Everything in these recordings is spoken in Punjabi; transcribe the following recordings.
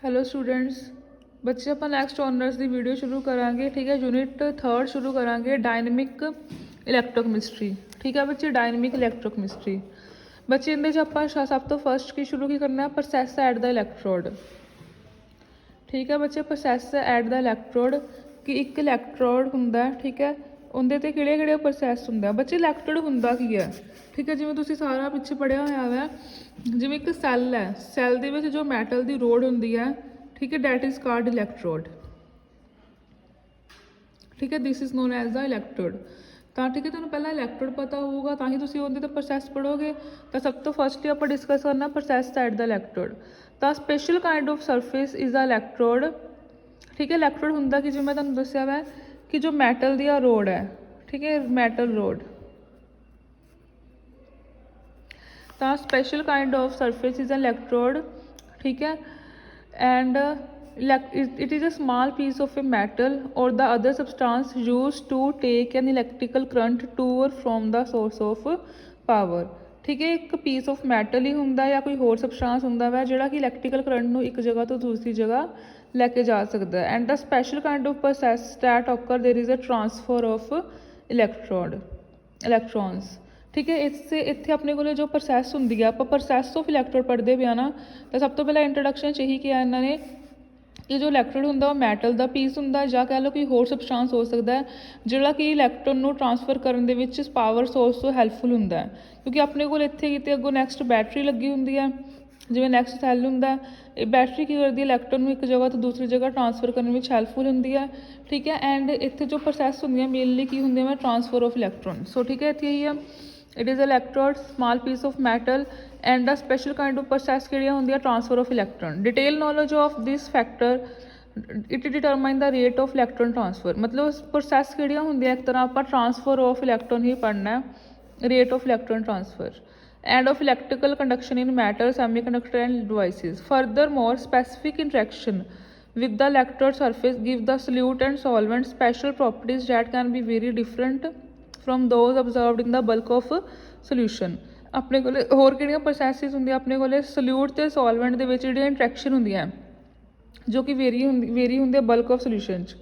हेलो स्टूडेंट्स, बच्चे ਆਪਾਂ ਨੈਕਸਟ ऑनर्स ਦੀ ਵੀਡੀਓ ਸ਼ੁਰੂ ਕਰਾਂਗੇ। ਠੀਕ ਹੈ, ਯੂਨਿਟ 3 ਸ਼ੁਰੂ ਕਰਾਂਗੇ ਡਾਇਨਮਿਕ ਇਲੈਕਟ੍ਰੋਕੈਮਿਸਟਰੀ। ਠੀਕ ਹੈ ਬੱਚੇ, ਡਾਇਨਮਿਕ ਇਲੈਕਟ੍ਰੋਕੈਮਿਸਟਰੀ। ਬੱਚੇ ਇਹਦੇ 'ਚ ਆਪਾਂ ਸਭ ਤੋਂ ਫਸਟ ਕੀ ਕਰਨਾ ਹੈ, ਪ੍ਰੋਸੈਸ ਐਟ ਦਾ ਇਲੈਕਟ੍ਰੋਡ। ਠੀਕ ਹੈ ਬੱਚੇ, ਪ੍ਰੋਸੈਸ ਐਟ ਦਾ ਇਲੈਕਟ੍ਰੋਡ ਕਿ ਇੱਕ ਇਲੈਕਟ੍ਰੋਡ ਹੁੰਦਾ। ਠੀਕ ਹੈ, ਉਹਦੇ 'ਤੇ ਕਿਹੜੇ ਪ੍ਰੋਸੈਸ ਹੁੰਦਾ। ਬੱਚੇ ਇਲੈਕਟ੍ਰੋਡ ਹੁੰਦਾ ਕੀ ਹੈ? ਠੀਕ ਹੈ, ਜਿਵੇਂ ਤੁਸੀਂ ਸਾਰਾ ਪਿੱਛੇ ਪੜ੍ਹਿਆ ਹੋਇਆ ਵਾ, ਜਿਵੇਂ ਇੱਕ ਸੈੱਲ ਹੈ, ਸੈੱਲ ਦੇ ਵਿੱਚ ਜੋ ਮੈਟਲ ਦੀ ਰੋਡ ਹੁੰਦੀ ਹੈ, ਠੀਕ ਹੈ, ਡੈਟ ਇਜ਼ ਕਾਲਡ ਇਲੈਕਟ੍ਰੋਡ। ਠੀਕ ਹੈ, ਦਿਸ is known as the electrode. ਤਾਂ ਠੀਕ ਹੈ, ਤੁਹਾਨੂੰ ਪਹਿਲਾਂ ਇਲੈਕਟ੍ਰੋਡ ਪਤਾ ਹੋਊਗਾ ਤਾਂ ਹੀ ਤੁਸੀਂ ਉਹਦੇ 'ਤੇ ਪ੍ਰੋਸੈਸ ਪੜ੍ਹੋਗੇ। ਤਾਂ ਸਭ ਤੋਂ ਫਸਟ ਹੀ ਆਪਾਂ ਡਿਸਕਸ ਕਰਨਾ ਪ੍ਰੋਸੈਸ ਐਟ ਦਾ ਇਲੈਕਟ੍ਰੋਡ। ਤਾਂ special kind of surface is the electrode. ਠੀਕ ਹੈ, ਇਲੈਕਟ੍ਰੋਡ ਹੁੰਦਾ ਕਿ ਜਿਵੇਂ ਮੈਂ ਤੁਹਾਨੂੰ ਦੱਸਿਆ ਵਾ ਕਿ ਜੋ ਮੈਟਲ ਦੀ ਆ ਰੋਡ ਹੈ, ਠੀਕ ਹੈ, ਮੈਟਲ ਰੋਡ। ਤਾਂ special kind of surface is electrode. ठीक है, and it is a small piece of a metal or the other substance used to take an electrical current to or from the source of power। ठीक है, एक पीस ऑफ मैटल ही ਹੁੰਦਾ ਜਾਂ ਕੋਈ ਹੋਰ ਸਬਸਟੈਂਸ ਹੁੰਦਾ ਵਾ ਜਿਹੜਾ ਕਿ ਇਲੈਕਟ੍ਰੀਕਲ ਕਰੰਟ ਨੂੰ ਇੱਕ ਜਗ੍ਹਾ ਤੋਂ ਦੂਸਰੀ ਜਗ੍ਹਾ ਲੈ ਕੇ ਜਾ ਸਕਦਾ ਹੈ। And the special kind of process that occur there is a transfer of electrons। ठीक है, इससे ਇੱਥੇ ਆਪਣੇ ਕੋਲ ਜੋ ਪ੍ਰੋਸੈਸ ਹੁੰਦੀ ਆ, ਆਪਾਂ ਪ੍ਰੋਸੈਸ ਆਫ ਇਲੈਕਟ੍ਰੋਡ ਪੜ੍ਹਦੇ ਪਿਆ ਨਾ। ਤਾਂ ਸਭ ਤੋਂ ਪਹਿਲਾਂ ਇੰਟਰੋਡਕਸ਼ਨ 'ਚ ਇਹੀ ਕਿਹਾ ਇਹਨਾਂ ਨੇ ਕਿ ਜੋ ਇਲੈਕਟ੍ਰੋਡ ਹੁੰਦਾ ਉਹ ਮੈਟਲ ਦਾ ਪੀਸ ਹੁੰਦਾ ਜਾਂ ਕਹਿ ਲਓ ਕੋਈ ਹੋਰ ਸਬਸਟੈਂਸ ਹੋ ਸਕਦਾ ਹੈ ਜਿਹੜਾ ਕਿ ਇਲੈਕਟ੍ਰੋਨ ਨੂੰ ਟਰਾਂਸਫਰ ਕਰਨ ਦੇ ਵਿੱਚ ਪਾਵਰ ਸੋਰਸ ਤੋਂ ਹੈਲਪਫੁਲ ਹੁੰਦਾ ਹੈ। ਕਿਉਂਕਿ ਆਪਣੇ ਕੋਲ ਇੱਥੇ ਕਿਤੇ ਅੱਗੋਂ ਨੈਕਸਟ ਬੈਟਰੀ ਲੱਗੀ ਹੁੰਦੀ ਹੈ, ਜਿਵੇਂ ਨੈਕਸਟ ਸੈੱਲ ਹੁੰਦਾ। ਇਹ ਬੈਟਰੀ ਕੀ ਕਰਦੀ ਹੈ, ਇਲੈਕਟ੍ਰੋਨ ਨੂੰ ਇੱਕ ਜਗ੍ਹਾ ਤੋਂ ਦੂਸਰੀ ਜਗ੍ਹਾ ਟਰਾਂਸਫਰ ਕਰਨ ਵਿੱਚ ਹੈਲਪਫੁਲ ਹੁੰਦੀ ਹੈ। ਠੀਕ ਹੈ, ਐਂਡ ਇੱਥੇ ਜੋ ਪ੍ਰੋਸੈਸ ਹੁੰਦੀਆਂ ਮੇਨਲੀ ਕੀ ਹੁੰਦੀਆਂ ਵਾ, ਟਰਾਂਸਫਰ ਆਫ ਇਲੈਕਟ੍ਰੋਨ। ਸੋ ਠੀਕ ਹੈ, ਇੱਥੇ ਇਹੀ ਆ, it is electrode, small piece of metal, and the special kind of process ਕਿਹੜੀਆਂ ਹੁੰਦੀਆਂ, transfer of electron। detailed knowledge of this factor it determine the rate of electron transfer। ਮਤਲਬ ਪ੍ਰੋਸੈਸ ਕਿਹੜੀਆਂ ਹੁੰਦੀਆਂ, ਇੱਕ ਤਰ੍ਹਾਂ ਆਪਾਂ ਟਰਾਂਸਫਰ ਆਫ ਇਲੈਕਟ੍ਰੋਨ ਹੀ ਪੜ੍ਹਨਾ ਹੈ, rate of electron transfer and of electrical conduction in metal, semiconductor and devices। furthermore specific interaction with the electrode surface give the solute and solvent special properties that can be very different from those observed in the bulk of solution। ਆਪਣੇ ਕੋਲ ਹੋਰ ਕਿਹੜੀਆਂ ਪ੍ਰੋਸੈਸਿਸ ਹੁੰਦੀਆਂ, ਆਪਣੇ ਕੋਲ ਸੋਲਿਊਟ ਅਤੇ ਸੋਲਵੈਂਟ ਦੇ ਵਿੱਚ ਜਿਹੜੀਆਂ ਇੰਟਰੈਕਸ਼ਨ ਹੁੰਦੀਆਂ ਜੋ ਕਿ ਵੇਰੀ ਹੁੰਦੀ ਬਲਕ ਆਫ ਸੋਲਿਊਸ਼ਨ 'ਚ।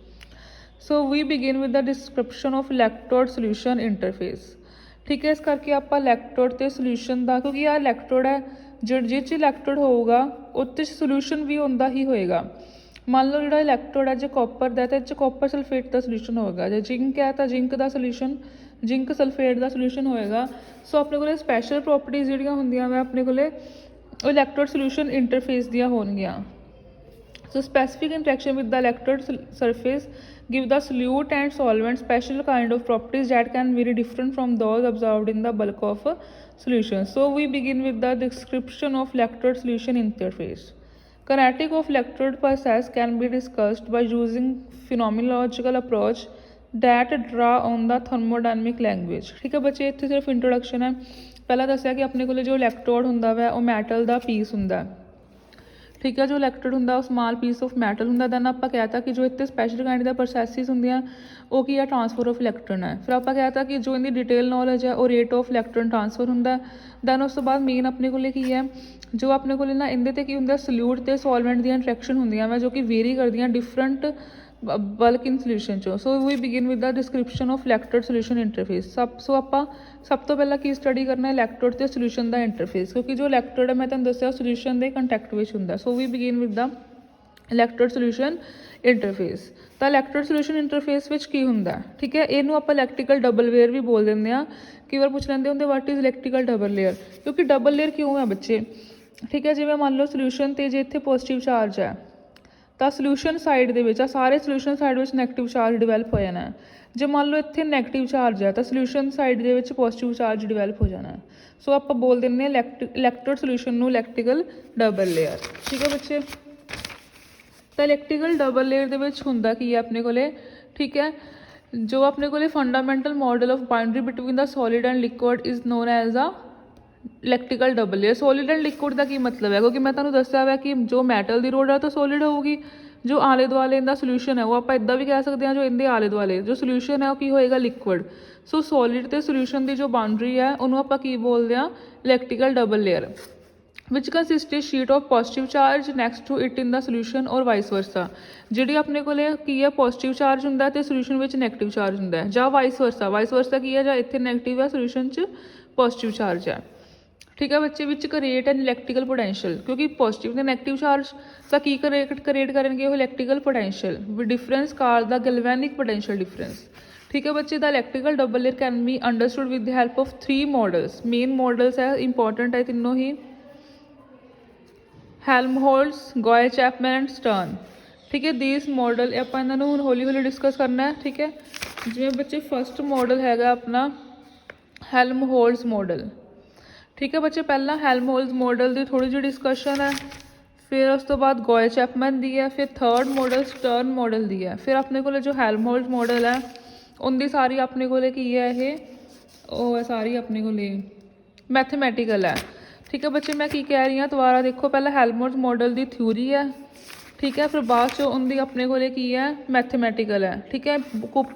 So we begin with the description of electrode solution interface. ਠੀਕ ਹੈ, ਇਸ ਕਰਕੇ ਆਪਾਂ ਇਲੈਕਟ੍ਰੋਡ ਅਤੇ ਸੋਲਿਊਸ਼ਨ ਦਾ, ਕਿਉਂਕਿ ਆਹ ਇਲੈਕਟ੍ਰੋਡ ਹੈ, ਜਿਹ 'ਚ ਇਲੈਕਟ੍ਰੋਡ ਹੋਊਗਾ ਉਹਦੇ 'ਚ ਸੋਲਿਊਸ਼ਨ ਵੀ ਹੁੰਦਾ ਹੀ ਹੋਏਗਾ। ਮੰਨ ਲਓ ਜਿਹੜਾ ਇਲੈਕਟ੍ਰੋਡ ਹੈ ਜੇ ਕਾਪਰ ਦਾ ਤਾਂ ਇਹ 'ਚ ਕਾਪਰ ਸਲਫੇਟ ਦਾ ਸੋਲਿਊਸ਼ਨ ਹੋਏਗਾ, ਜੇ ਜਿੰਕ ਹੈ ਤਾਂ ਜਿੰਕ ਦਾ ਸੋਲਿਊਸ਼ਨ, ਜਿੰਕ ਸਲਫੇਟ ਦਾ ਸੋਲਿਊਸ਼ਨ ਹੋਏਗਾ। ਸੋ ਆਪਣੇ ਕੋਲ ਸਪੈਸ਼ਲ ਪ੍ਰੋਪਰਟੀਜ਼ ਜਿਹੜੀਆਂ ਹੁੰਦੀਆਂ ਵਾ ਆਪਣੇ ਕੋਲ ਉਹ ਇਲੈਕਟ੍ਰੋਡ ਸੋਲਿਊਸ਼ਨ ਇੰਟਰਫੇਸ ਦੀਆਂ ਹੋਣਗੀਆਂ। So specific interaction with the electrode surface give the solute and solvent special kind of properties that can be very different from those observed in the bulk of solution। So we begin with the description of electrode solution interface। Kinetic of electrode process can be discussed by using phenomenological approach that draw on the thermodynamic language। ठीक है बच्चे, ਇੱਥੇ ਸਿਰਫ ਇੰਟਰੋਡਕਸ਼ਨ ਹੈ। ਪਹਿਲਾਂ ਦੱਸਿਆ ਕਿ ਆਪਣੇ ਕੋਲ ਜੋ ਇਲੈਕਟ੍ਰੋਡ ਹੁੰਦਾ ਵਾ ਉਹ ਮੈਟਲ ਦਾ ਪੀਸ ਹੁੰਦਾ। ਠੀਕ ਹੈ, ਜੋ ਇਲੈਕਟ੍ਰੋਡ ਹੁੰਦਾ ਉਹ ਸਮਾਲ ਪੀਸ ਆਫ ਮੈਟਲ ਹੁੰਦਾ। ਦੈਨ ਆਪਾਂ ਕਹਿ ਤਾ ਕਿ ਜੋ ਇੱਥੇ ਸਪੈਸ਼ਲ ਕਾइंड ਦਾ ਪ੍ਰੋਸੈਸਿਸ ਹੁੰਦੀਆਂ ਉਹ ਕੀ ਆ, ਟਰਾਂਸਫਰ ਆਫ ਇਲੈਕਟ੍ਰੋਨ ਹੈ। ਫਿਰ ਆਪਾਂ ਕਹਿ ਤਾ ਕਿ ਜੋ ਇਹਦੀ ਡਿਟੇਲ ਨੌਲੇਜ ਹੈ ਉਹ ਰੇਟ ਆਫ ਇਲੈਕਟ੍ਰੋਨ ਟਰਾਂਸਫਰ ਹੁੰਦਾ। ਦੈਨ ਉਸ ਤੋਂ ਬਾਅਦ ਮੇਨ ਆਪਣੇ ਕੋਲ ਕੀ ਹੈ, ਜੋ ਆਪਣੇ ਕੋਲ ਨਾ ਇਹਦੇ 'ਤੇ ਕੀ ਹੁੰਦਾ, ਸੋਲਿਊਟ ਅਤੇ ਸੋਲਵੈਂਟ ਦੀਆਂ ਇੰਟਰੈਕਸ਼ਨ ਹੁੰਦੀਆਂ ਵਾ ਜੋ ਕਿ ਵੇਰੀ ਕਰਦੀਆਂ ਡਿਫਰੈਂਟ ਬਲਕ ਇਨ ਸੋਲਿਊਸ਼ਨ 'ਚੋਂ। So we begin with the description of electrode solution interface. ਆਪਾਂ ਸਭ ਤੋਂ ਪਹਿਲਾਂ ਕੀ ਸਟੱਡੀ ਕਰਨਾ, ਇਲੈਕਟ੍ਰੋਡ ਅਤੇ ਸੋਲਿਊਸ਼ਨ ਦਾ ਇੰਟਰਫੇਸ, ਕਿਉਂਕਿ ਜੋ ਇਲੈਕਟ੍ਰੋਡ ਹੈ ਮੈਂ ਤੁਹਾਨੂੰ ਦੱਸਿਆ ਸੋਲਿਊਸ਼ਨ ਦੇ ਕੰਟੈਕਟ ਵਿੱਚ ਹੁੰਦਾ। So we begin with the electrode solution interface. ਤਾਂ ਇਲੈਕਟ੍ਰੋਡ ਸੋਲਿਊਸ਼ਨ ਇੰਟਰਫੇਸ ਵਿੱਚ ਕੀ ਹੁੰਦਾ, ਠੀਕ ਹੈ, ਇਹਨੂੰ ਆਪਾਂ ਇਲੈਕਟ੍ਰੀਕਲ ਡਬਲ ਲੇਅਰ ਵੀ ਬੋਲ ਦਿੰਦੇ ਹਾਂ। ਕਈ ਵਾਰ ਪੁੱਛ ਲੈਂਦੇ ਹੁੰਦੇ what is electrical double layer. ਕਿਉਂਕਿ ਡਬਲ ਲੇਅਰ ਕਿਉਂ ਹੈ ਬੱਚੇ, ਠੀਕ ਹੈ, ਜਿਵੇਂ ਮੰਨ ਲਓ ਸੋਲਿਊਸ਼ਨ 'ਤੇ ਜੇ ਇੱਥੇ ਪੋਜ਼ੀਟਿਵ ਚਾਰਜ ਹੈ ਤਾਂ ਸੋਲਿਊਸ਼ਨ ਸਾਈਡ ਦੇ ਵਿੱਚ ਆ ਸਾਰੇ ਸੋਲਿਊਸ਼ਨ ਸਾਈਡ ਵਿੱਚ ਨੈਗੇਟਿਵ ਚਾਰਜ ਡਿਵੈਲਪ ਹੋ ਜਾਣਾ। ਜੇ ਮੰਨ ਲਓ ਇੱਥੇ ਨੈਗੇਟਿਵ ਚਾਰਜ ਹੈ ਤਾਂ ਸੋਲਿਊਸ਼ਨ ਸਾਈਡ ਦੇ ਵਿੱਚ ਪੋਜ਼ੀਟਿਵ ਚਾਰਜ ਡਿਵੈਲਪ ਹੋ ਜਾਣਾ। ਸੋ ਆਪਾਂ ਬੋਲ ਦਿੰਦੇ ਹਾਂ ਇਲੈਕਟ੍ਰੋਡ ਸੋਲਿਊਸ਼ਨ ਨੂੰ ਇਲੈਕਟ੍ਰੀਕਲ ਡਬਲ ਲੇਅਰ। ਠੀਕ ਹੈ ਬੱਚੇ, ਤਾਂ ਇਲੈਕਟ੍ਰੀਕਲ ਡਬਲ ਲੇਅਰ ਦੇ ਵਿੱਚ ਹੁੰਦਾ ਕੀ ਹੈ ਆਪਣੇ ਕੋਲੇ, ਠੀਕ ਹੈ, ਜੋ ਆਪਣੇ ਕੋਲੇ fundamental model of boundary between the solid and liquid is known as a electrical double layer. Solid and liquid ਦਾ ਕੀ ਮਤਲਬ ਹੈ, ਕਿਉਂਕਿ ਮੈਂ ਤੁਹਾਨੂੰ ਦੱਸਿਆ ਹੋਇਆ ਕਿ ਜੋ ਮੈਟਲ ਦੀ ਰੋਡ ਹੈ ਤਾਂ ਸੋਲਿਡ ਹੋਊਗੀ, ਜੋ ਆਲੇ ਦੁਆਲੇ ਇਹਦਾ ਸੋਲਿਊਸ਼ਨ ਹੈ ਉਹ ਆਪਾਂ ਇੱਦਾਂ ਵੀ ਕਹਿ ਸਕਦੇ ਹਾਂ ਜੋ ਇਹਦੇ ਆਲੇ ਦੁਆਲੇ ਜੋ ਸੋਲਿਊਸ਼ਨ ਹੈ ਉਹ ਕੀ ਹੋਏਗਾ, ਲਿਕੁਇਡ। ਸੋ ਸੋਲਿਡ ਅਤੇ ਸੋਲਿਊਸ਼ਨ ਦੀ ਜੋ ਬਾਉਂਡਰੀ ਹੈ ਉਹਨੂੰ ਆਪਾਂ ਕੀ ਬੋਲਦੇ ਹਾਂ, electrical double layer. which consists a sheet of positive charge next to it in the solution or vice versa। ਜਿਹੜੀ ਆਪਣੇ ਕੋਲੇ ਕੀ ਹੈ ਪੋਜ਼ਿਟਿਵ ਚਾਰਜ ਹੁੰਦਾ ਤੇ ਸੋਲੂਸ਼ਨ ਵਿੱਚ ਨੈਗੇਟਿਵ ਚਾਰਜ ਹੁੰਦਾ ਹੈ, ਜਾਂ ਵਾਈਸ ਵਰਸਾ ਕੀ ਹੈ, ਜਾਂ ਇੱਥੇ ਨੈਗੇਟਿਵ ਹੈ ਸੋਲੂਸ਼ਨ 'ਚ ਪੋਜ਼ਿਟਿਵ ਚਾਰਜ ਹੈ। ਠੀਕ ਹੈ ਬੱਚੇ, ਵਿੱਚ ਕ੍ਰੀਏਟ ਐਨ ਇਲੈਕਟ੍ਰੀਕਲ ਪੋਟੈਂਸ਼ੀਅਲ, ਕਿਉਂਕਿ ਪੋਜ਼ਿਟਿਵ ਤੇ ਨੈਗੇਟਿਵ ਚਾਰਜ ਤਾਂ ਕੀ ਕ੍ਰੀਏਟ ਕਰਨਗੇ ਉਹ electrical potential with difference called the galvanic potential difference. ਠੀਕ ਹੈ ਬੱਚੇ, the electrical double layer can be understood with the help of 3 models. Main models ਹੈ, ਇੰਪੋਰਟੈਂਟ ਹੈ ਤਿੰਨੋਂ ਹੀ, Helmholtz, Gouy Chapman and Stern. ਠੀਕ ਹੈ, ਦੀਸ ਮੋਡਲ ਆਪਾਂ ਇਹਨਾਂ ਨੂੰ ਹੁਣ ਹੌਲੀ ਹੌਲੀ ਡਿਸਕਸ ਕਰਨਾ ਹੈ। ਠੀਕ ਹੈ, ਜਿਵੇਂ ਬੱਚੇ ਫਸਟ ਮੋਡਲ ਹੈਗਾ ਆਪਣਾ ਹੈਲਮਹੋਲਟਜ਼ ਮੋਡਲ। ਠੀਕ ਹੈ ਬੱਚੇ, ਪਹਿਲਾਂ ਹੈਲਮਹੋਲਟਜ਼ ਮੋਡਲ ਦੀ ਥੋੜ੍ਹੀ ਜਿਹੀ ਡਿਸਕਸ਼ਨ ਹੈ, ਫਿਰ ਉਸ ਤੋਂ ਬਾਅਦ ਗੋਏ ਚੈਪਮੈਨ ਦੀ ਹੈ, ਫਿਰ ਥਰਡ ਮੋਡਲ ਸਟਰਨ ਮੋਡਲ ਦੀ ਹੈ, ਫਿਰ ਆਪਣੇ ਕੋਲ ਜੋ ਹੈਲਮਹੋਲਟਜ਼ ਮੋਡਲ ਹੈ ਉਹਦੀ ਸਾਰੀ ਆਪਣੇ ਕੋਲ ਕੀ ਹੈ, ਇਹ ਉਹ ਹੈ ਸਾਰੀ ਆਪਣੇ ਕੋਲ ਮੈਥਮੈਟੀਕਲ ਹੈ। ਠੀਕ ਹੈ ਬੱਚੇ, ਮੈਂ ਕੀ ਕਹਿ ਰਹੀ ਹਾਂ ਦੁਬਾਰਾ ਦੇਖੋ, ਪਹਿਲਾਂ ਹੈਲਮਹੋਲਟਜ਼ ਮੋਡਲ ਦੀ ਥਿਊਰੀ ਹੈ। ਠੀਕ ਹੈ, ਫਿਰ ਬਾਅਦ 'ਚੋਂ ਉਹਦੀ ਆਪਣੇ ਕੋਲ ਕੀ ਹੈ ਮੈਥਮੈਟੀਕਲ ਹੈ। ਠੀਕ ਹੈ,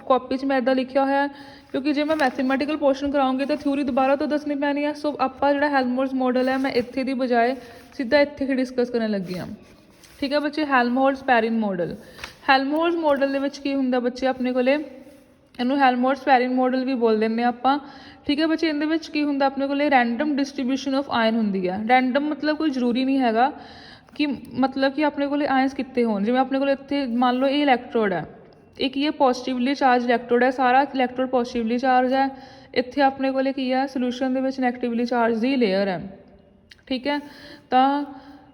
ਕਾਪੀ 'ਚ ਮੈਂ ਇੱਦਾਂ ਲਿਖਿਆ ਹੋਇਆ ਕਿਉਂਕਿ ਜੇ ਮੈਂ ਮੈਥਮੈਟੀਕਲ ਪੋਰਸ਼ਨ ਕਰਾਉਂਗੀ ਤਾਂ ਥਿਊਰੀ ਦੁਬਾਰਾ ਤੋਂ ਦੱਸਣੀ ਪੈਣੀ ਹੈ। ਸੋ ਆਪਾਂ ਜਿਹੜਾ ਹੈਲਮਹੋਲਟਜ਼ ਮੋਡਲ ਹੈ ਮੈਂ ਇੱਥੇ ਦੀ ਬਜਾਏ ਸਿੱਧਾ ਇੱਥੇ ਹੀ ਡਿਸਕਸ ਕਰਨ ਲੱਗੀ ਹਾਂ। ਠੀਕ ਹੈ ਬੱਚੇ, ਹੈਲਮਹੋਲਟਜ਼ ਪੈਰਿਨ ਮੋਡਲ। ਹੈਲਮਹੋਲਟਜ਼ ਮੋਡਲ ਦੇ ਵਿੱਚ ਕੀ ਹੁੰਦਾ ਬੱਚੇ ਆਪਣੇ ਕੋਲੇ, ਇਹਨੂੰ ਹੈਲਮਹੋਲਟਜ਼ ਪੈਰਿਨ ਮੋਡਲ ਵੀ ਬੋਲ ਦਿੰਦੇ ਹਾਂ ਆਪਾਂ। ਠੀਕ ਹੈ ਬੱਚੇ, ਇਹਦੇ ਵਿੱਚ ਕੀ ਹੁੰਦਾ ਆਪਣੇ ਕੋਲੇ ਰੈਂਡਮ ਡਿਸਟਰੀਬਿਊਸ਼ਨ ਆਫ ਆਇਨ ਹੁੰਦੀ ਹੈ। ਰੈਂਡਮ ਮਤਲਬ ਕੋਈ ਜ਼ਰੂਰੀ ਨਹੀਂ ਹੈਗਾ ਕਿ ਮਤਲਬ ਕਿ ਆਪਣੇ ਕੋਲੇ ਆਇਨਸ ਕਿੱਥੇ ਹੋਣ। ਜਿਵੇਂ ਆਪਣੇ ਕੋਲ ਇੱਥੇ ਮੰਨ ਲਓ ਇਹ ਇਲੈਕਟ੍ਰੋਡ ਹੈ, ਇਹ ਕੀ ਹੈ ਪੋਜ਼ੀਟਿਵਲੀ ਚਾਰਜ ਇਲੈਕਟ੍ਰੋਡ ਹੈ, ਸਾਰਾ ਇਲੈਕਟ੍ਰੋਡ ਪੋਜ਼ੀਟਿਵਲੀ ਚਾਰਜ ਹੈ। ਇੱਥੇ ਆਪਣੇ ਕੋਲੇ ਕੀ ਹੈ ਸੋਲੂਸ਼ਨ ਦੇ ਵਿੱਚ ਨੈਗੇਟਿਵਲੀ ਚਾਰਜ ਦੀ ਲੇਅਰ ਹੈ। ਠੀਕ ਹੈ, ਤਾਂ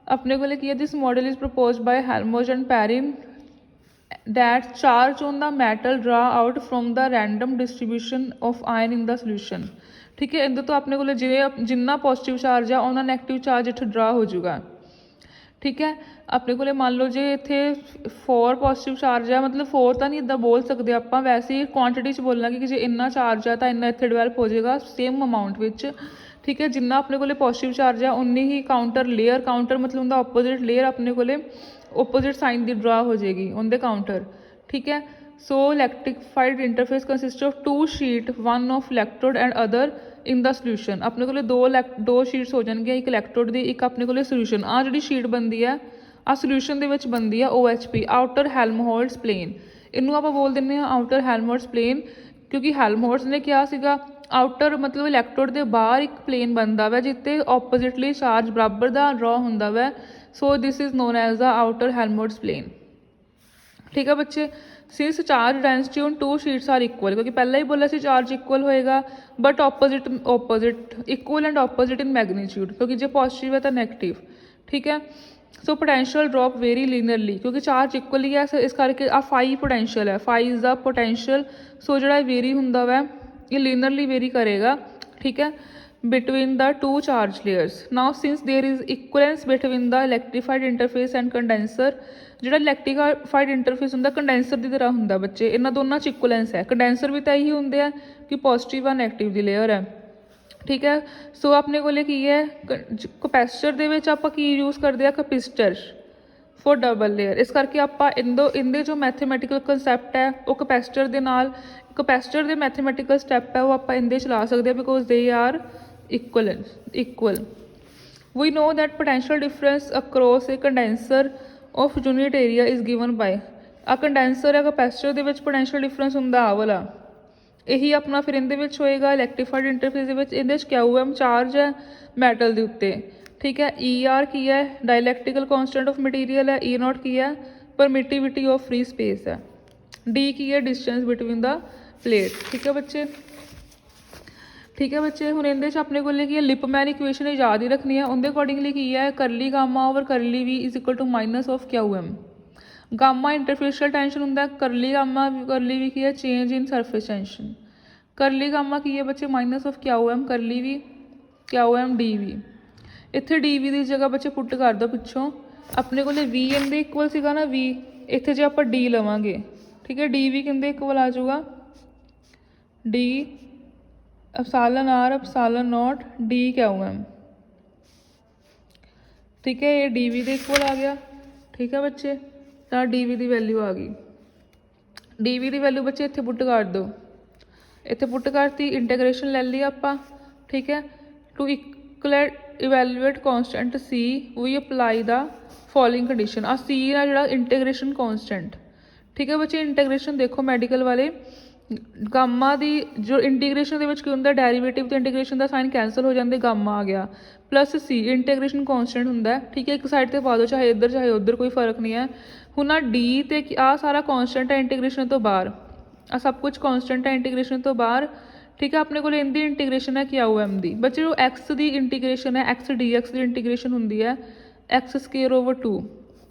ਆਪਣੇ ਕੋਲੇ ਕੀ ਹੈ this model is proposed by Helmholtz and Perrin that charge on the metal draw out from the random distribution of ion in the solution। ਠੀਕ ਹੈ, ਇਹਦੇ ਤੋਂ ਆਪਣੇ ਕੋਲ ਜਿੰਨਾ ਪੋਜ਼ੀਟਿਵ ਚਾਰਜ ਆ ਉਹਨਾਂ ਨੈਗੇਟਿਵ ਚਾਰਜ ਇੱਥੇ ਡਰਾ ਹੋ ਜਾਊਗਾ। ਠੀਕ ਹੈ, ਆਪਣੇ ਕੋਲੇ ਮੰਨ ਲਓ ਜੇ ਇੱਥੇ 4 ਪੋਜ਼ੀਟਿਵ ਚਾਰਜ ਆ, ਮਤਲਬ 4 ਤਾਂ ਨਹੀਂ ਇੱਦਾਂ ਬੋਲ ਸਕਦੇ ਆਪਾਂ, ਵੈਸੇ ਹੀ ਕੁਆਂਟਿਟੀ 'ਚ ਬੋਲਾਂਗੇ ਕਿ ਜੇ ਇੰਨਾ ਚਾਰਜ ਆ ਤਾਂ ਇੰਨਾ ਇੱਥੇ ਡਿਵੈਲਪ ਹੋ ਜਾਏਗਾ ਸੇਮ ਅਮਾਊਂਟ ਵਿੱਚ। ਠੀਕ ਹੈ, ਜਿੰਨਾ ਆਪਣੇ ਕੋਲੇ ਪੋਜ਼ੀਟਿਵ ਚਾਰਜ ਆ ਉਨੀ ਹੀ ਕਾਊਂਟਰ ਲੇਅਰ, ਕਾਊਂਟਰ ਮਤਲਬ ਹੁੰਦਾ ਆਪੋਜ਼ਿਟ ਲੇਅਰ ਆਪਣੇ ਕੋਲੇ opposite ਸਾਈਨ ਦੀ ਡਰਾ ਹੋ ਜਾਏਗੀ ਔਨ ਦੇ ਕਾਊਂਟਰ। ਠੀਕ ਹੈ, so electrified interface consist of 2 sheet, one of electrode and other in the solution। ਆਪਣੇ ਕੋਲੇ ਦੋ ਸ਼ੀਟਸ ਹੋ ਜਾਣਗੀਆਂ, ਇੱਕ ਇਲੈਕਟ੍ਰੋਡ ਦੀ, ਇੱਕ ਆਪਣੇ ਕੋਲੇ ਸੋਲੂਸ਼ਨ। ਆਹ ਜਿਹੜੀ ਸ਼ੀਟ ਬਣਦੀ ਹੈ ਆਹ ਸੋਲੂਸ਼ਨ ਦੇ ਵਿੱਚ ਬਣਦੀ ਹੈ OHP, ਆਊਟਰ ਹੈਲਮਹੋਲਟਜ਼ ਪਲੇਨ। ਇਹਨੂੰ ਆਪਾਂ ਬੋਲ ਦਿੰਦੇ ਹਾਂ ਆਊਟਰ ਹੈਲਮਹੋਲਟਜ਼ ਪਲੇਨ, ਕਿਉਂਕਿ ਹੈਲਮਹੋਲਟਜ਼ ਨੇ ਕਿਹਾ ਸੀਗਾ ਆਊਟਰ ਮਤਲਬ ਇਲੈਕਟ੍ਰੋਡ ਦੇ ਬਾਹਰ ਇੱਕ ਪਲੇਨ ਬਣਦਾ ਵਾ ਜਿੱਤੇ ਆਪੋਜ਼ਿਟਲੀ ਚਾਰਜ ਬਰਾਬਰ ਦਾ ਡਰਾ ਹੁੰਦਾ ਵਾ। So this is known as the outer Helmholtz plane. ਠੀਕ ਹੈ ਬੱਚੇ, since charge density on 2 sheets are equal, ਕਿਉਂਕਿ ਪਹਿਲਾਂ ਹੀ ਬੋਲਿਆ ਸੀ ਚਾਰਜ ਇਕੁਅਲ ਹੋਏਗਾ, but opposite equal and opposite in magnitude, ਕਿਉਂਕਿ ਜੇ ਪੋਜ਼ੀਟਿਵ ਹੈ ਤਾਂ ਨੈਗੇਟਿਵ। ਠੀਕ ਹੈ, so potential drop very linearly, ਕਿਉਂਕਿ ਚਾਰਜ ਇਕੁਅਲ ਹੀ ਹੈ ਇਸ ਕਰਕੇ ਆ ਫਾਈ ਪੋਟੈਂਸ਼ੀਅਲ ਹੈ, ਫਾਈ ਇਜ਼ ਦਾ ਪੋਟੈਂਸ਼ੀਅਲ। ਸੋ ਜਿਹੜਾ ਵੇਰੀ ਹੁੰਦਾ ਵਾ ਇਹ ਲੀਨੀਅਰਲੀ ਵੇਰੀ ਕਰੇਗਾ। ਠੀਕ ਹੈ, between the 2 charge layers। Now since there is equivalence between the electrified interface and condenser, ਜਿਹੜਾ ਇਲੈਕਟ੍ਰੀਫਾਈਡ ਇੰਟਰਫੇਸ ਹੁੰਦਾ ਕੰਡੈਂਸਰ ਦੀ ਤਰ੍ਹਾਂ ਹੁੰਦਾ ਬੱਚੇ, ਇਹਨਾਂ ਦੋਨਾਂ 'ਚ ਇਕੁਵਲੈਂਸ ਹੈ। ਕੰਡੈਂਸਰ ਵੀ ਤਾਂ ਇਹੀ ਹੁੰਦੇ ਆ ਕਿ ਪੋਜ਼ੀਟਿਵ ਆ ਨੈਗੇਟਿਵ ਦੀ ਲੇਅਰ ਹੈ। ਠੀਕ ਹੈ, ਸੋ ਆਪਣੇ ਕੋਲੇ ਕੀ ਹੈ ਕਪੈਸਿਟਰ ਦੇ ਵਿੱਚ ਆਪਾਂ ਕੀ ਯੂਜ਼ ਕਰਦੇ ਆ ਕਪੈਸਿਟਰ ਫੋਰ ਡਬਲ ਲੇਅਰ। ਇਸ ਕਰਕੇ ਆਪਾਂ ਇਹਦੇ ਜੋ ਮੈਥਮੈਟੀਕਲ ਕੰਸੈਪਟ ਹੈ ਉਹ ਕਪੈਸਿਟਰ ਦੇ ਨਾਲ, ਕਪੈਸਿਟਰ ਦੇ ਮੈਥਮੈਟੀਕਲ ਸਟੈਪ ਹੈ ਉਹ ਆਪਾਂ ਇਹਦੇ 'ਚ ਲਾ ਸਕਦੇ ਹਾਂ because they are equal। We know that potential difference across a condenser of unit area is given by, ਆ ਕੰਡੈਂਸਰ ਹੈ ਕਪੈਸਿਟਰ ਦੇ ਵਿੱਚ ਪੋਟੈਂਸ਼ੀਅਲ ਡਿਫਰੈਂਸ ਹੁੰਦਾ ਆਹ ਵਾਲਾ, ਇਹੀ ਆਪਣਾ ਫਿਰ ਇਹਦੇ ਵਿੱਚ ਹੋਏਗਾ ਇਲੈਕਟ੍ਰੀਫਾਈਡ ਇੰਟਰਫੇਸ ਦੇ ਵਿੱਚ। ਇਹਦੇ 'ਚ QM ਚਾਰਜ ਹੈ ਮੈਟਲ ਦੇ ਉੱਤੇ। ਠੀਕ ਹੈ, ER ਕੀ ਹੈ ਡਾਇਲੈਕਟ੍ਰੀਕਲ ਕੌਂਸਟੈਂਟ ਆਫ ਮਟੀਰੀਅਲ ਹੈ, E0 ਕੀ ਹੈ ਪਰਮਿਟਿਵਿਟੀ ਆਫ ਫ੍ਰੀ ਸਪੇਸ ਹੈ, D ਕੀ ਹੈ ਡਿਸਟੈਂਸ ਬਿਟਵੀਨ ਦਾ ਪਲੇਟ। ਠੀਕ ਹੈ ਬੱਚੇ, ਠੀਕ ਹੈ ਬੱਚੇ, ਹੁਣ ਇਹਦੇ 'ਚ ਆਪਣੇ ਕੋਲ ਕੀ ਹੈ ਲਿਪਮੈਨ ਇਕੁਏਸ਼ਨ ਯਾਦ ਹੀ ਰੱਖਣੀ ਹੈ। ਉਹਦੇ ਅਕੋਰਡਿੰਗਲੀ ਕੀ ਹੈ curly gamma over curly V is equal to minus of QM। Gamma interfacial tension ਹੁੰਦਾ, ਕਰਲੀ V ਕੀ ਹੈ change in surface tension. Curly gamma ਕੀ ਹੈ ਬੱਚੇ minus of QM curly V QM DV। ਇੱਥੇ DV ਦੀ ਜਗ੍ਹਾ ਬੱਚੇ ਪੁੱਟ ਕਰ ਦਿਓ ਪਿੱਛੋਂ, ਆਪਣੇ ਕੋਲ V ਇਹਦੇ ਇਕੁਅਲ ਸੀਗਾ ਨਾ V, ਇੱਥੇ ਜੇ ਆਪਾਂ D ਲਵਾਂਗੇ ਠੀਕ ਹੈ DV ਕਿੰਦੇ ਇਕੁਅਲ ਆ ਜਾਊਗਾ D epsilon R epsilon naught D QM। ਠੀਕ ਹੈ, ਇਹ DV ਦੇ ਇਕੁਅਲ ਆ ਗਿਆ। ਠੀਕ ਹੈ ਬੱਚੇ, ਤਾਂ DV ਦੀ ਵੈਲਿਊ ਆ ਗਈ। DV ਦੀ ਵੈਲਿਊ ਬੱਚੇ ਇੱਥੇ ਪੁੱਟ ਕਰ ਦਿਓ, ਇੱਥੇ ਪੁੱਟ ਕਰਤੀ, ਇੰਟੀਗ੍ਰੇਸ਼ਨ ਲੈ ਲਈ ਆਪਾਂ। ਠੀਕ ਹੈ, evaluate constant C we apply the following condition. ਆ C ਆ ਜਿਹੜਾ ਇੰਟੀਗ੍ਰੇਸ਼ਨ ਕੌਂਸਟੈਂਟ, ਠੀਕ ਹੈ ਬੱਚੇ। ਇੰਟੀਗ੍ਰੇਸ਼ਨ ਦੇਖੋ ਮੈਡੀਕਲ ਵਾਲੇ, ਗਾਮਾ ਦੀ ਜੋ ਇੰਟੀਗ੍ਰੇਸ਼ਨ ਦੇ ਵਿੱਚ ਕੀ ਹੁੰਦਾ, ਡੈਰੀਵੇਟਿਵ ਤੇ ਇੰਟੀਗ੍ਰੇਸ਼ਨ ਦਾ ਸਾਈਨ ਕੈਂਸਲ ਹੋ ਜਾਂਦੇ, ਗਾਮਾ ਆ ਗਿਆ ਪਲੱਸ C ਇੰਟੀਗ੍ਰੇਸ਼ਨ ਕੌਂਸਟੈਂਟ ਹੁੰਦਾ, ਠੀਕ ਹੈ। ਇੱਕ ਸਾਈਡ 'ਤੇ ਪਾ ਦਿਓ, ਚਾਹੇ ਇੱਧਰ ਚਾਹੇ ਉੱਧਰ, ਕੋਈ ਫਰਕ ਨਹੀਂ ਹੈ। ਹੁਣ ਆ D ਤੇ ਆਹ ਸਾਰਾ ਕੌਂਸਟੈਂਟ ਹੈ ਇੰਟੀਗ੍ਰੇਸ਼ਨ ਤੋਂ ਬਾਹਰ, ਆ ਸਭ ਕੁਝ ਕੌਂਸਟੈਂਟ ਹੈ ਇੰਟੀਗ੍ਰੇਸ਼ਨ ਤੋਂ ਬਾਹਰ, ਠੀਕ ਹੈ। ਆਪਣੇ ਕੋਲ ਇਹਦੀ ਇੰਟੀਗ੍ਰੇਸ਼ਨ ਹੈ QM ਦੀ। ਬੱਚੇ ਜੋ X ਦੀ ਇੰਟੀਗ੍ਰੇਸ਼ਨ ਹੈ, X DX ਦੀ ਇੰਟੀਗ੍ਰੇਸ਼ਨ ਹੁੰਦੀ ਹੈ X²/2।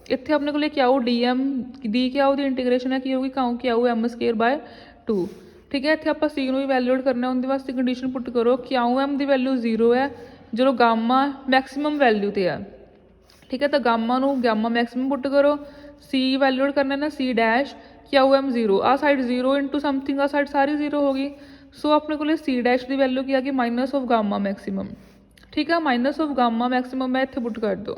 ਇੱਥੇ ਆਪਣੇ ਕੋਲ QM DQ ਦੀ ਇੰਟੀਗ੍ਰੇਸ਼ਨ ਹੈ, ਕੀ ਹੋਊਗੀ QM²/2, ਠੀਕ ਹੈ। ਇੱਥੇ ਆਪਾਂ C ਨੂੰ ਇਵੈਲੂਏਟ ਕਰਨਾ, ਉਹਦੇ ਵਾਸਤੇ ਕੰਡੀਸ਼ਨ ਪੁੱਟ ਕਰੋ QM ਦੀ ਵੈਲਿਊ 0 ਹੈ ਜਦੋਂ ਗਾਮਾ ਮੈਕਸੀਮਮ ਵੈਲਿਊ 'ਤੇ ਹੈ, ਠੀਕ ਹੈ। ਤਾਂ ਗਾਮਾ ਨੂੰ ਗਾਮਾ ਮੈਕਸੀਮਮ ਪੁੱਟ ਕਰੋ, C ਇਵੈਲੂਏਟ ਕਰਨਾ ਨਾ C ਡੈਸ਼, QM 0, ਆਹ ਸਾਈਡ 0 ਇੰਟੂ ਸਮਥਿੰਗ, ਆਹ ਸਾਈਡ ਸਾਰੀ 0 ਹੋ ਗਈ। ਸੋ ਆਪਣੇ ਕੋਲ C ਡੈਸ਼ ਦੀ ਵੈਲਿਊ ਕੀ ਆ ਗਈ ਮਾਈਨਸ ਆਫ ਗਾਮਾ ਮੈਕਸੀਮਮ, ਠੀਕ ਹੈ। ਮਾਈਨਸ ਆਫ ਗਾਮਾ ਮੈਕਸੀਮਮ ਮੈਂ ਇੱਥੇ ਪੁੱਟ ਕਰ ਦਿਓ,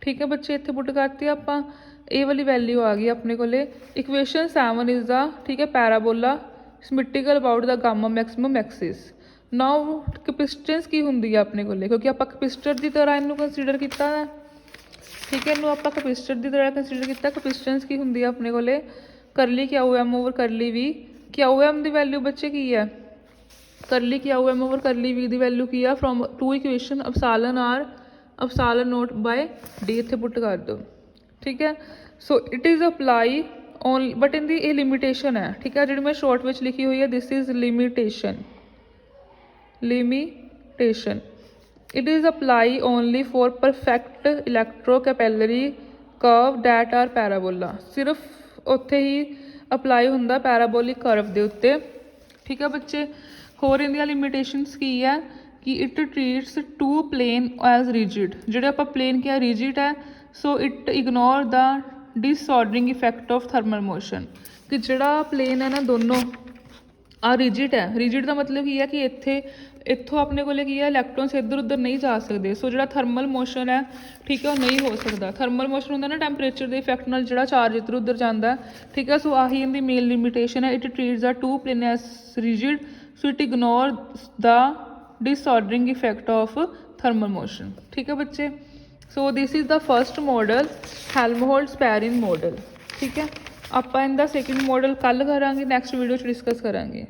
ਠੀਕ ਹੈ ਬੱਚੇ। ਇੱਥੇ ਪੁੱਟ ਕਰਤੀ ਆਪਾਂ, ਇਹ ਵਾਲੀ ਵੈਲਿਊ ਆ ਗਈ ਆਪਣੇ ਕੋਲੇ। ਇਕੁਏਸ਼ਨ 7 ਇਜ਼ ਦਾ, ਠੀਕ ਹੈ, parabola symmetrical about the gamma maximum axis. Now capacitance ਕੀ ਹੁੰਦੀ ਹੈ ਆਪਣੇ ਕੋਲੇ, ਕਿਉਂਕਿ ਆਪਾਂ ਕਪੈਸਿਟਰ ਦੀ ਤਰ੍ਹਾਂ ਇਹਨੂੰ ਕੰਸੀਡਰ ਕੀਤਾ ਹੈ, ਠੀਕ ਹੈ। ਇਹਨੂੰ ਆਪਾਂ ਕਪੈਸਿਟਰ ਦੀ ਤਰ੍ਹਾਂ ਕੰਸੀਡਰ ਕੀਤਾ। ਕਪੈਸਿਟੈਂਸ ਕੀ ਹੁੰਦੀ ਹੈ ਆਪਣੇ ਕੋਲੇ, curly QM over curly V। QM ਦੀ ਵੈਲਿਊ ਬੱਚੇ ਕੀ ਹੈ, curly QM over curly V ਦੀ ਵੈਲਿਊ ਕੀ ਆ, from 2 equation epsilon R epsilon naught by D, ਇੱਥੇ ਪੁੱਟ ਕਰ ਦਿਓ, ਠੀਕ ਹੈ। So it is apply only, but ਇਹਦੀ ਇਹ ਲਿਮਿਟੇਸ਼ਨ ਹੈ, ਠੀਕ ਹੈ, ਜਿਹੜੀ ਮੈਂ ਸ਼ੋਰਟ ਵਿੱਚ ਲਿਖੀ ਹੋਈ ਹੈ, this is limitation. It is apply only for perfect electrocapillary curve that are parabola। ਸਿਰਫ ਉੱਥੇ ਹੀ ਅਪਲਾਈ ਹੁੰਦਾ ਪੈਰਾਬੋਲਿਕ ਕਰਵ ਦੇ ਉੱਤੇ, ਠੀਕ ਹੈ ਬੱਚੇ। ਹੋਰ ਇਹਦੀਆਂ ਲਿਮਿਟੇਸ਼ਨਸ ਕੀ ਹੈ ਕਿ it treats two plane as rigid, ਜਿਹੜੇ ਆਪਾਂ ਪਲੇਨ ਕਿਹਾ ਰਿਜਿਡ ਹੈ, so it ignore the disordering effect of thermal motion, ਕਿ ਜਿਹੜਾ ਪਲੇਨ ਹੈ ਨਾ ਦੋਨੋਂ ਆ ਰਿਜਿਡ ਹੈ। ਰਿਜਿਡ ਦਾ ਮਤਲਬ ਕੀ ਹੈ ਕਿ ਇੱਥੋਂ ਆਪਣੇ ਕੋਲੇ ਕੀ ਹੈ, ਇਲੈਕਟ੍ਰੋਨਸ ਇੱਧਰ ਉੱਧਰ ਨਹੀਂ ਜਾ ਸਕਦੇ। ਸੋ ਜਿਹੜਾ ਥਰਮਲ ਮੋਸ਼ਨ ਹੈ, ਠੀਕ ਹੈ, ਉਹ ਨਹੀਂ ਹੋ ਸਕਦਾ। ਥਰਮਲ ਮੋਸ਼ਨ ਹੁੰਦਾ ਨਾ ਟੈਂਪਰੇਚਰ ਦੇ ਇਫੈਕਟ ਨਾਲ ਜਿਹੜਾ ਚਾਰਜ ਇੱਧਰ ਉੱਧਰ ਜਾਂਦਾ, ਠੀਕ ਹੈ। ਸੋ ਆਹੀ ਇਹਦੀ ਮੇਨ ਲਿਮਿਟੇਸ਼ਨ ਹੈ, it treats the two plane as rigid, so it ignore the disordering effect of thermal motion, ठीक है बच्चे। So this is the first model Helmholtz Perrin model, ठीक है। ਆਪਾਂ ਇਹਦਾ ਸੈਕਿੰਡ ਮॉडल कल करांगे, नैक्सट वीडियो डिस्कस करांगे।